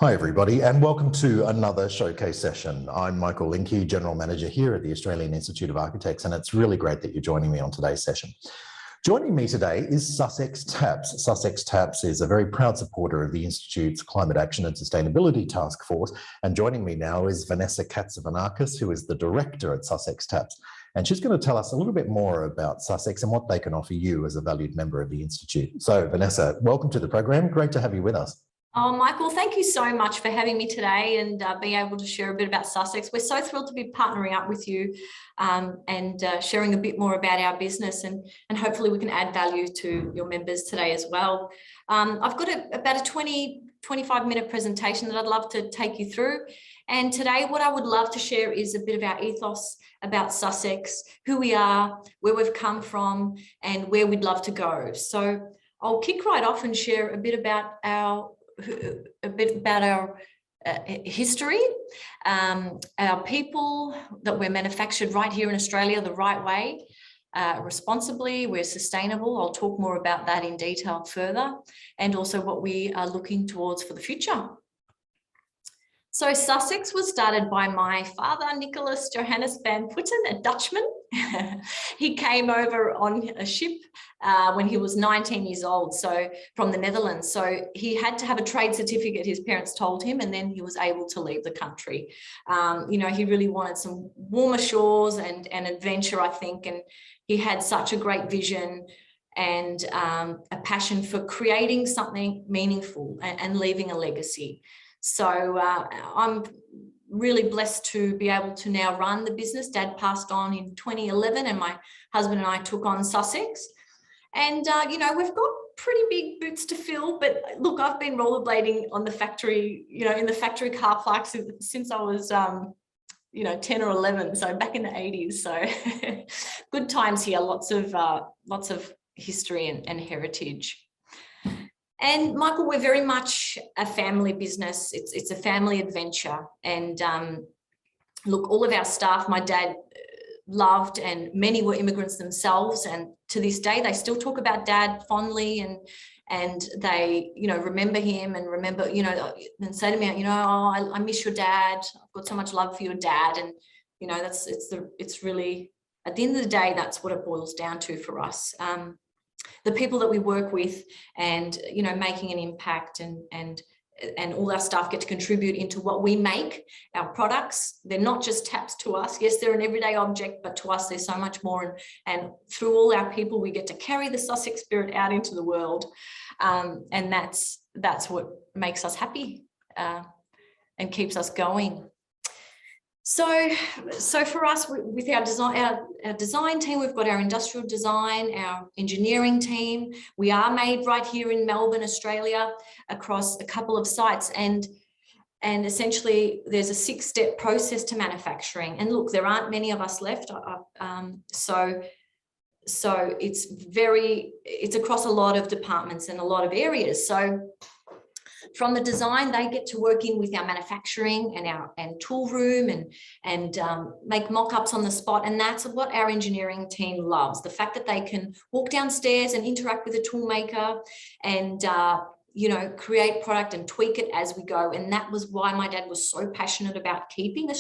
Hi, everybody, and welcome to another showcase session. I'm Michael Linke, General Manager here at the Australian Institute of Architects, and it's really great that you're joining me on today's session. Joining me today is Sussex TAPS. Sussex TAPS is a very proud supporter of the Institute's Climate Action and Sustainability Task Force, and joining me now is Vanessa Katsavanakis, who is the Director at Sussex TAPS. And she's going to tell us a little bit more about Sussex and what they can offer you as a valued member of the Institute. So, Vanessa, welcome to the program. Great to have you with us. Oh, Michael, thank you so much for having me today and being able to share a bit about Sussex. We're so thrilled to be partnering up with you and sharing a bit more about our business, and hopefully we can add value to your members today as well. I've got about a 25-minute presentation that I'd love to take you through. And today what I would love to share is a bit of our ethos about Sussex, who we are, where we've come from, and where we'd love to go. So I'll kick right off and share a bit about our history, our people, that we're manufactured right here in Australia the right way, responsibly, we're sustainable. I'll talk more about that in detail further, and also what we are looking towards for the future. So Sussex was started by my father, Nicholas Johannes van Putten, a Dutchman. He came over on a ship when he was 19 years old, so from the Netherlands. So he had to have a trade certificate, his parents told him, and then he was able to leave the country. He really wanted some warmer shores and adventure, I think, and he had such a great vision and a passion for creating something meaningful and leaving a legacy. So I'm really blessed to be able to now run the business. Dad passed on in 2011 and my husband and I took on Sussex. And, we've got pretty big boots to fill, but look, I've been rollerblading on the factory, in the factory car park since I was, 10 or 11. So back in the 80s. So good times here, lots of history and heritage. And Michael, we're very much a family business. It's a family adventure. And look, all of our staff, my dad loved, and many were immigrants themselves. And to this day, they still talk about Dad fondly, and they, remember him and remember, and say to me, I miss your dad. I've got so much love for your dad. And, it's really, at the end of the day, that's what it boils down to for us. The people that we work with, and making an impact, and all our staff get to contribute into what we make, our products. They're not just taps to us. Yes, they're an everyday object, but to us there's so much more, and through all our people we get to carry the Sussex spirit out into the world, and that's what makes us happy and keeps us going. So for us, with our design team, we've got our industrial design, our engineering team. We are made right here in Melbourne, Australia, across a couple of sites, and essentially there's a 6-step process to manufacturing. And look, there aren't many of us left, so it's across a lot of departments and a lot of areas. So from the design, they get to work in with our manufacturing and tool room and make mock-ups on the spot. And that's what our engineering team loves, the fact that they can walk downstairs and interact with a tool maker and, create product and tweak it as we go. And that was why my dad was so passionate about keeping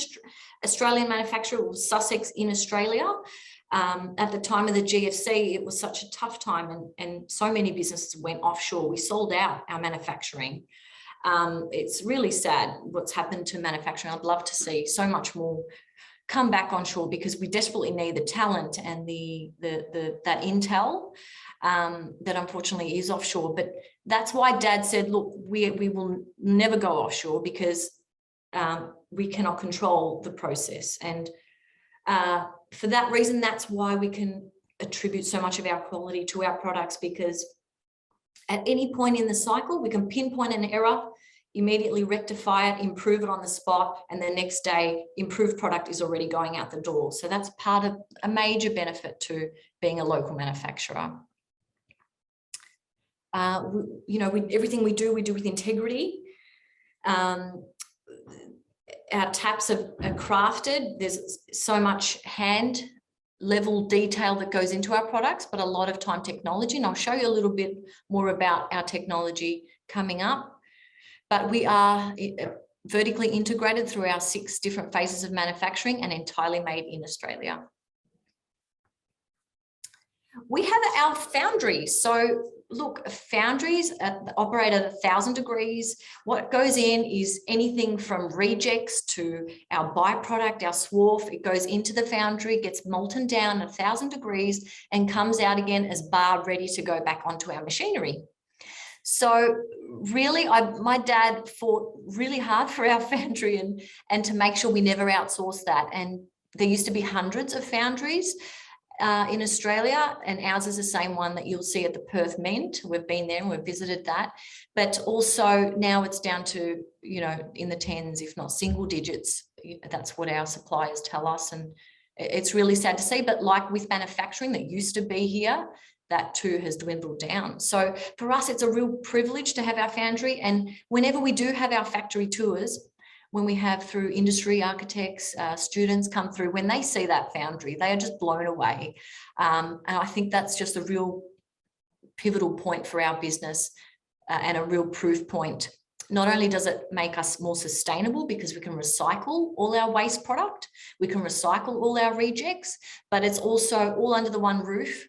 Australian manufacturer, or Sussex, in Australia. At the time of the GFC, it was such a tough time, and so many businesses went offshore. We sold out our manufacturing. It's really sad what's happened to manufacturing. I'd love to see so much more come back onshore, because we desperately need the talent and that intel that unfortunately is offshore. But that's why Dad said, look, we will never go offshore, because we cannot control the process. And for that reason, that's why we can attribute so much of our quality to our products, because at any point in the cycle, we can pinpoint an error, immediately rectify it, improve it on the spot, and the next day, improved product is already going out the door. So that's part of a major benefit to being a local manufacturer. Everything we do with integrity. Our taps are crafted. There's so much hand level detail that goes into our products, but a lot of time technology. And I'll show you a little bit more about our technology coming up. but we are vertically integrated through our 6 different phases of manufacturing and entirely made in Australia. We have our foundries. So look, foundries operate at 1,000 degrees. What goes in is anything from rejects to our byproduct, our swarf. It goes into the foundry, gets molten down 1,000 degrees and comes out again as bar ready to go back onto our machinery. So really, my dad fought really hard for our foundry and to make sure we never outsource that. And there used to be hundreds of foundries in Australia, and ours is the same one that you'll see at the Perth Mint. We've been there and we've visited that, but also now it's down to, you know, in the tens, if not single digits. That's what our suppliers tell us, and it's really sad to see. But like with manufacturing that used to be here, that too has dwindled down. So for us, it's a real privilege to have our foundry. And whenever we do have our factory tours, when we have through industry architects, students come through, when they see that foundry, they are just blown away. And I think that's just a real pivotal point for our business and a real proof point. Not only does it make us more sustainable because we can recycle all our waste product, we can recycle all our rejects, but it's also all under the one roof.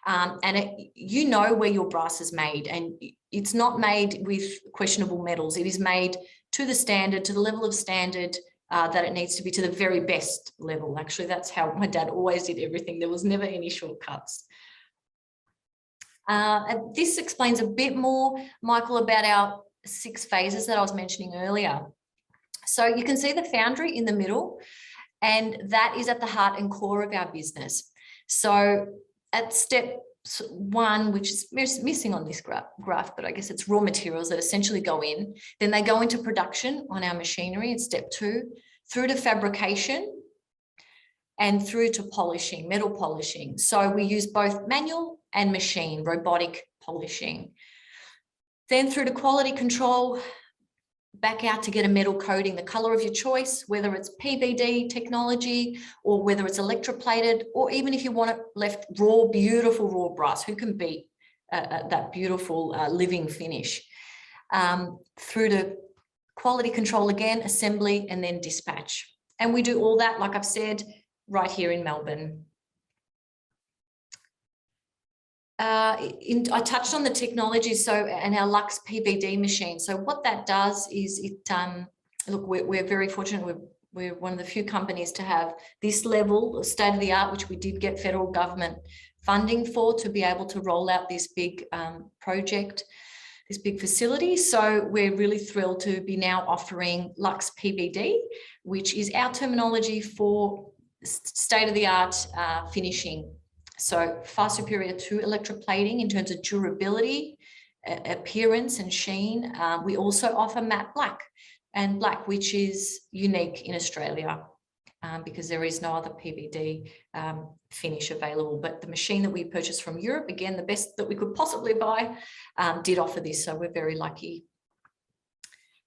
And you know where your brass is made, and it's not made with questionable metals. It is made to the standard, to the level of standard that it needs to be, to the very best level. Actually, that's how my dad always did everything. There was never any shortcuts. And this explains a bit more, Michael, about our 6 phases that I was mentioning earlier. So you can see the foundry in the middle, and that is at the heart and core of our business. So at step 1, which is missing on this graph, but I guess it's raw materials that essentially go in. Then they go into production on our machinery in step 2, through to fabrication and through to polishing, metal polishing. So we use both manual and machine, robotic polishing. Then through to quality control, back out to get a metal coating, the color of your choice, whether it's PVD technology or whether it's electroplated, or even if you want it left raw, beautiful raw brass, who can beat that beautiful living finish? Through to quality control again, assembly, and then dispatch. And we do all that, like I've said, right here in Melbourne. I touched on the technology, and our Lux PVD machine. So what that does is look, we're very fortunate. We're one of the few companies to have this level of state of the art, which we did get federal government funding for, to be able to roll out this big project, this big facility. So we're really thrilled to be now offering Lux PVD, which is our terminology for state of the art finishing. So far superior to electroplating in terms of durability, appearance and sheen. We also offer matte black, which is unique in Australia because there is no other PVD finish available. But the machine that we purchased from Europe, again, the best that we could possibly buy, did offer this. So we're very lucky.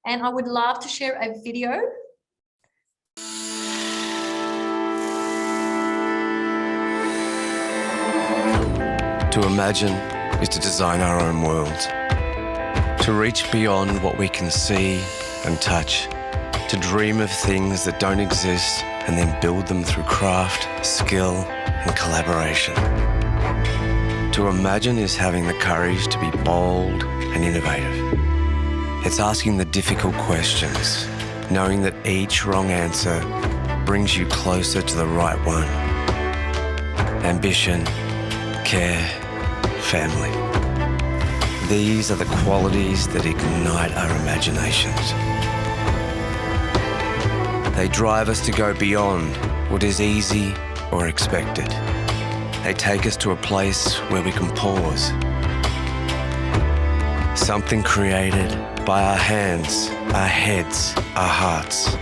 And I would love to share a video. To imagine is to design our own world, to reach beyond what we can see and touch, to dream of things that don't exist and then build them through craft, skill, and collaboration. To imagine is having the courage to be bold and innovative. It's asking the difficult questions, knowing that each wrong answer brings you closer to the right one. Ambition, care, family. These are the qualities that ignite our imaginations. They drive us to go beyond what is easy or expected. They take us to a place where we can pause. Something created by our hands, our heads, our hearts.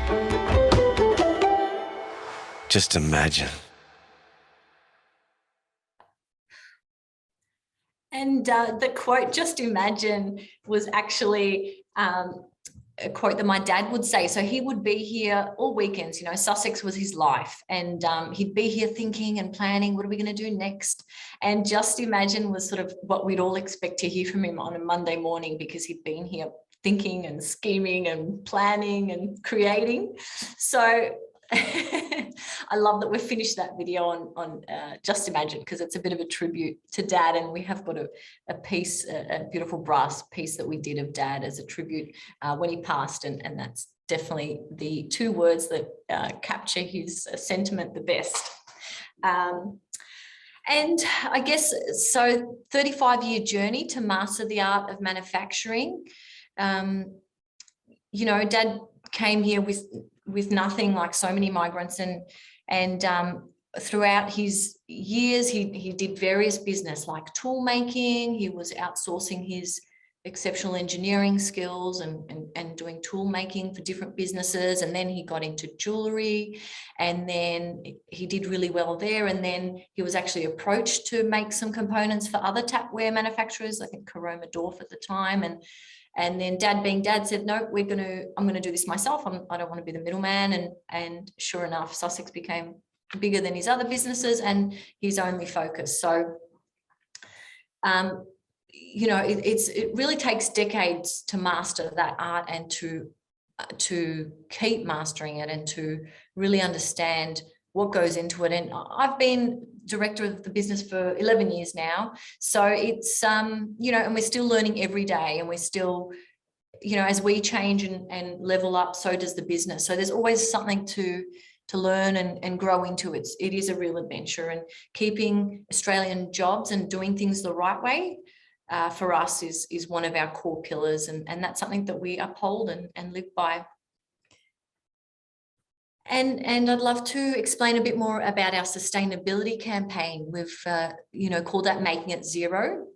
Just imagine. And the quote, just imagine, was actually a quote that my dad would say. So he would be here all weekends, you know, Sussex was his life. And he'd be here thinking and planning, what are we going to do next? And just imagine was sort of what we'd all expect to hear from him on a Monday morning, because he'd been here thinking and scheming and planning and creating. So I love that we've finished that video on Just Imagine, because it's a bit of a tribute to Dad, and we have got a piece, a beautiful brass piece that we did of Dad as a tribute when he passed, and that's definitely the two words that capture his sentiment the best. And I guess, so 35-year journey to master the art of manufacturing. You know, Dad came here with nothing, like so many migrants, and throughout his years, he did various business like tool making. He was outsourcing his exceptional engineering skills and doing tool making for different businesses. And then he got into jewelry, and then he did really well there. And then he was actually approached to make some components for other tapware manufacturers, I think Caroma Dorf at the time. And then Dad, being Dad, said, no, I'm going to do this myself. I don't want to be the middleman. And sure enough, Sussex became bigger than his other businesses and his only focus. So, you know, it really takes decades to master that art and to keep mastering it and to really understand what goes into it. And I've been director of the business for 11 years now. So it's, you know, and we're still learning every day, and we're still, you know, as we change and level up, so does the business. So there's always something to learn and grow into. It is a real adventure, and keeping Australian jobs and doing things the right way for us is one of our core pillars. And that's something that we uphold and live by. And I'd love to explain a bit more about our sustainability campaign. We've, you know, called that Making It Zero.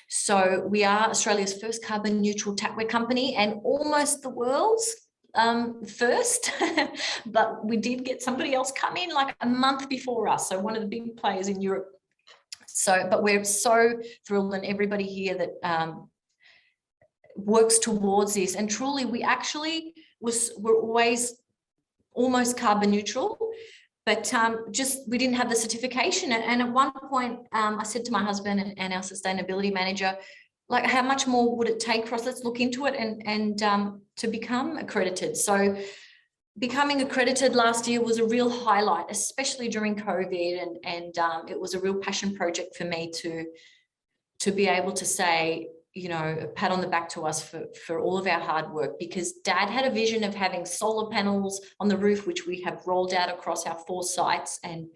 So we are Australia's first carbon neutral tapware company, and almost the world's first, but we did get somebody else come in like a month before us. So one of the big players in Europe. So, but we're so thrilled, and everybody here that works towards this. And truly, we actually we're always almost carbon neutral, but just we didn't have the certification. And at one point, I said to my husband and our sustainability manager, like, how much more would it take for us? Let's look into it and to become accredited. So becoming accredited last year was a real highlight, especially during COVID, and it was a real passion project for me to be able to say, you know, a pat on the back to us for all of our hard work, because Dad had a vision of having solar panels on the roof, which we have rolled out across our 4 sites. And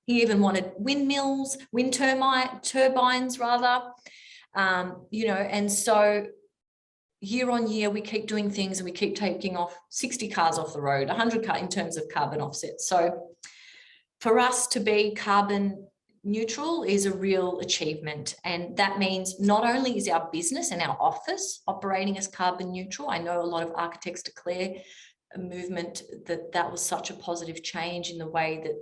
he even wanted windmills, wind turbines rather, you know, and so year on year, we keep doing things, and we keep taking off 60 cars off the road, 100 cars in terms of carbon offset. So for us to be carbon neutral is a real achievement. And that means not only is our business and our office operating as carbon neutral. I know a lot of architects declare a movement that was such a positive change in the way that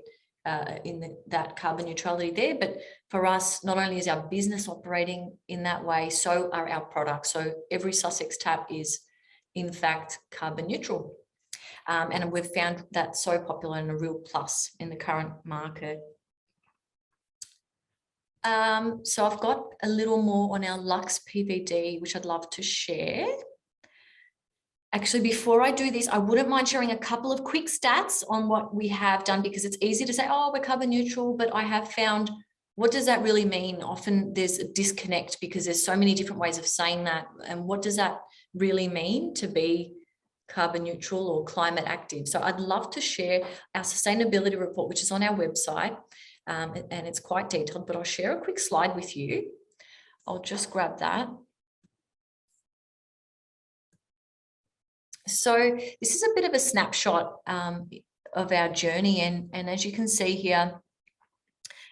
that carbon neutrality there. But for us, not only is our business operating in that way, so are our products. So every Sussex tap is in fact carbon neutral. And we've found that so popular and a real plus in the current market. So I've got a little more on our Luxe PVD, which I'd love to share. Actually, before I do this, I wouldn't mind sharing a couple of quick stats on what we have done, because it's easy to say, oh, we're carbon neutral, but I have found, what does that really mean? Often there's a disconnect because there's so many different ways of saying that. And what does that really mean to be carbon neutral or climate active? So I'd love to share our sustainability report, which is on our website. And it's quite detailed, but I'll share a quick slide with you. I'll just grab that. So this is a bit of a snapshot of our journey. And as you can see here,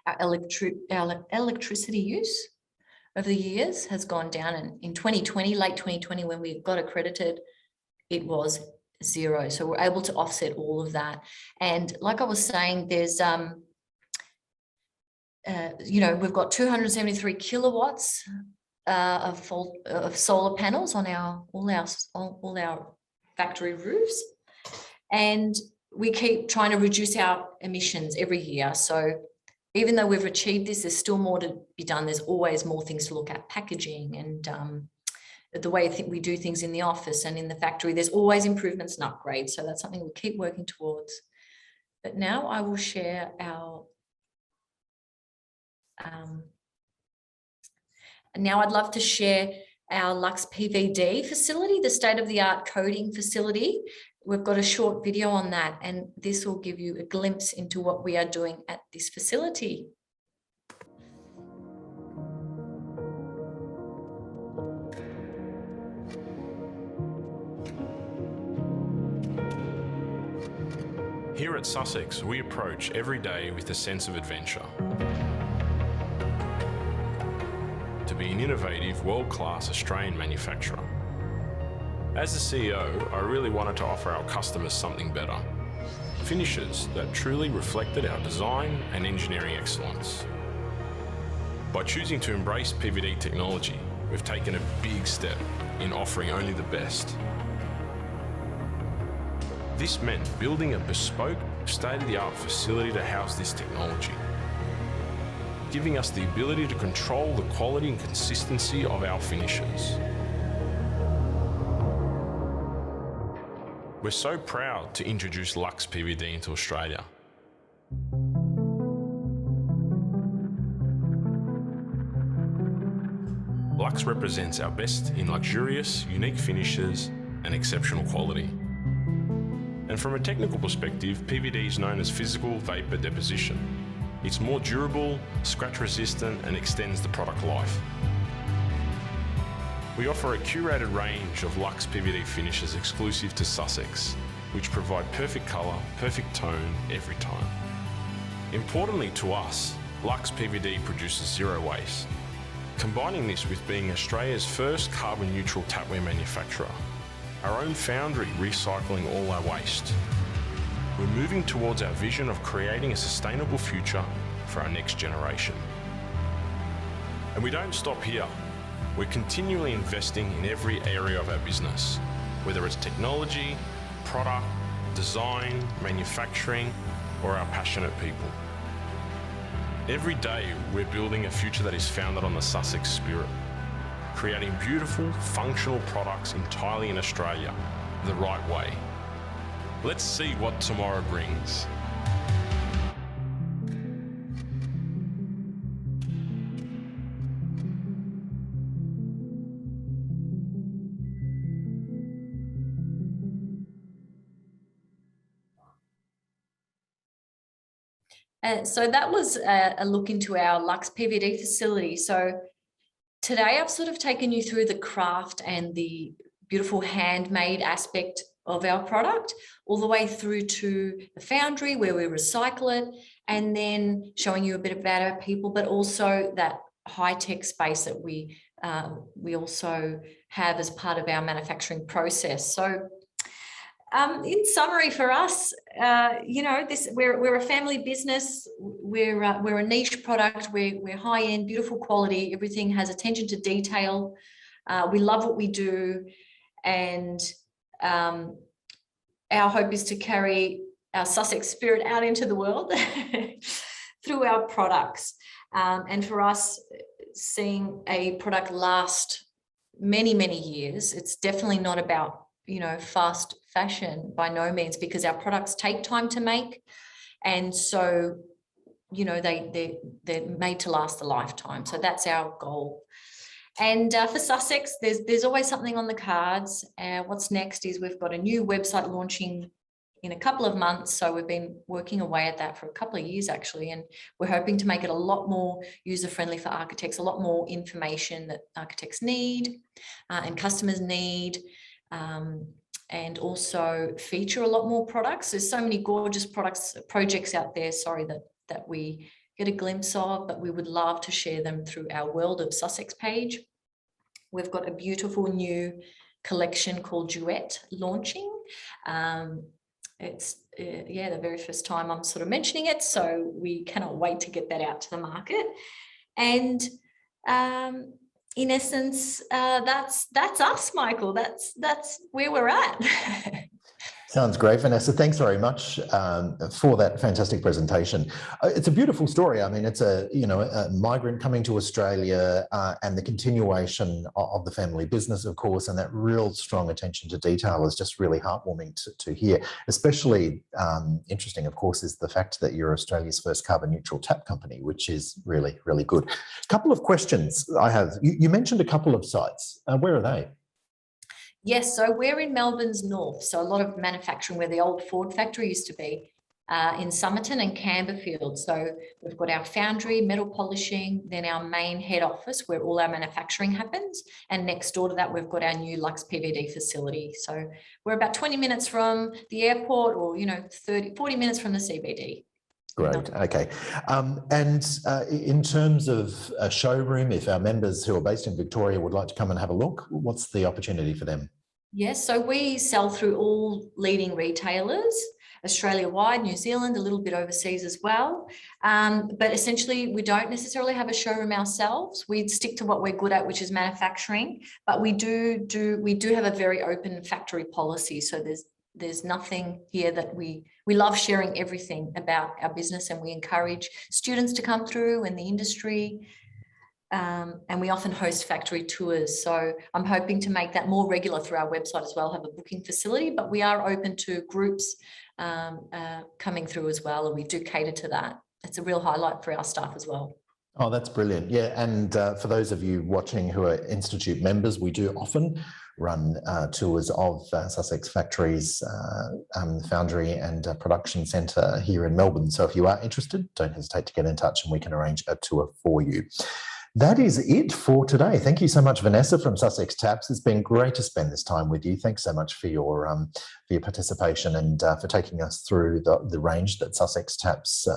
our electricity use over the years has gone down. And in 2020, late 2020, when we got accredited, it was 0. So we're able to offset all of that. And like I was saying, there's you know, we've got 273 kilowatts of solar panels on all our factory roofs, and we keep trying to reduce our emissions every year. So even though we've achieved this, there's still more to be done. There's always more things to look at, packaging the way we do things in the office and in the factory. There's always improvements and upgrades. So that's something we keep working towards. But now I will share our, and now I'd love to share our Lux PVD facility, the state-of-the-art coating facility. We've got a short video on that, and this will give you a glimpse into what we are doing at this facility. Here at Sussex, we approach every day with a sense of adventure. To be an innovative, world-class Australian manufacturer. As the CEO, I really wanted to offer our customers something better. Finishes that truly reflected our design and engineering excellence. By choosing to embrace PVD technology, we've taken a big step in offering only the best. This meant building a bespoke, state-of-the-art facility to house this technology, giving us the ability to control the quality and consistency of our finishes. We're so proud to introduce Lux PVD into Australia. Lux represents our best in luxurious, unique finishes and exceptional quality. And from a technical perspective, PVD is known as physical vapor deposition. It's more durable, scratch resistant, and extends the product life. We offer a curated range of Lux PVD finishes exclusive to Sussex, which provide perfect colour, perfect tone every time. Importantly to us, Lux PVD produces zero waste. Combining this with being Australia's first carbon neutral tapware manufacturer, our own foundry recycling all our waste. We're moving towards our vision of creating a sustainable future for our next generation. And we don't stop here. We're continually investing in every area of our business, whether it's technology, product, design, manufacturing, or our passionate people. Every day, we're building a future that is founded on the Sussex spirit, creating beautiful, functional products entirely in Australia, the right way. Let's see what tomorrow brings. So that was a look into our Lux PVD facility. So today I've sort of taken you through the craft and the beautiful handmade aspect of our product, all the way through to the foundry where we recycle it, and then showing you a bit about our people, but also that high-tech space that we also have as part of our manufacturing process. So in summary for us, we're a family business. We're a niche product. We're high end, beautiful quality. Everything has attention to detail. We love what we do, and our hope is to carry our Sussex spirit out into the world through our products. And for us, seeing a product last many, many years, it's definitely not about fast fashion by no means, because our products take time to make, and so they're made to last a lifetime. So that's our goal. And for Sussex, there's always something on the cards. What's next is we've got a new website launching in a couple of months. So we've been working away at that for a couple of years actually, and we're hoping to make it a lot more user-friendly for architects, a lot more information that architects need and customers need. And also feature a lot more products. There's so many gorgeous projects out there, that we get a glimpse of, but we would love to share them through our World of Sussex page. We've got a beautiful new collection called Duet launching. It's the very first time I'm sort of mentioning it, so we cannot wait to get that out to the market. And in essence, that's us, Michael. That's where we're at. Sounds great, Vanessa. Thanks very much for that fantastic presentation. It's a beautiful story. I mean, it's a migrant coming to Australia and the continuation of the family business, of course, and that real strong attention to detail is just really heartwarming to hear. Especially interesting, of course, is the fact that you're Australia's first carbon neutral tap company, which is really, really good. A couple of questions I have. You mentioned a couple of sites. Where are they? Yes, so we're in Melbourne's north. So a lot of manufacturing where the old Ford factory used to be in Somerton and Camberfield. So we've got our foundry, metal polishing, then our main head office where all our manufacturing happens. And next door to that, we've got our new Lux PVD facility. So we're about 20 minutes from the airport or, 40 minutes from the CBD. Great. Okay. And in terms of a showroom, if our members who are based in Victoria would like to come and have a look, what's the opportunity for them? Yes, so we sell through all leading retailers, Australia-wide, New Zealand, a little bit overseas as well. But essentially, we don't necessarily have a showroom ourselves. We stick to what we're good at, which is manufacturing. But we do have a very open factory policy. So there's nothing here that we love sharing everything about our business, and we encourage students to come through and the industry. And we often host factory tours. So I'm hoping to make that more regular through our website as well, have a booking facility, but we are open to groups coming through as well. And we do cater to that. It's a real highlight for our staff as well. Oh, that's brilliant. Yeah. And for those of you watching who are Institute members, we do often run tours of Sussex Factories, foundry and production centre here in Melbourne. So if you are interested, don't hesitate to get in touch and we can arrange a tour for you. That is it for today. Thank you so much, Vanessa from Sussex Taps. It's been great to spend this time with you. Thanks so much for your participation and for taking us through the range that Sussex Taps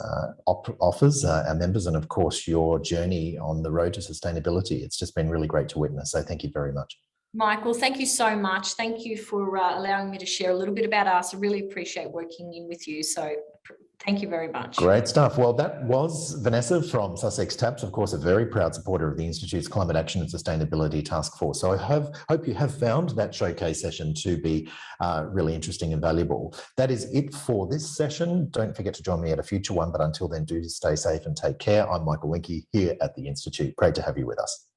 offers our members, and of course your journey on the road to sustainability. It's just been really great to witness. So thank you very much. Michael, thank you so much. Thank you for allowing me to share a little bit about us. I really appreciate working in with you. So thank you very much. Great stuff. Well, that was Vanessa from Sussex Taps, of course, a very proud supporter of the Institute's Climate Action and Sustainability Task Force. So I hope you have found that showcase session to be really interesting and valuable. That is it for this session. Don't forget to join me at a future one, but until then, do stay safe and take care. I'm Michael Linke here at the Institute. Great to have you with us.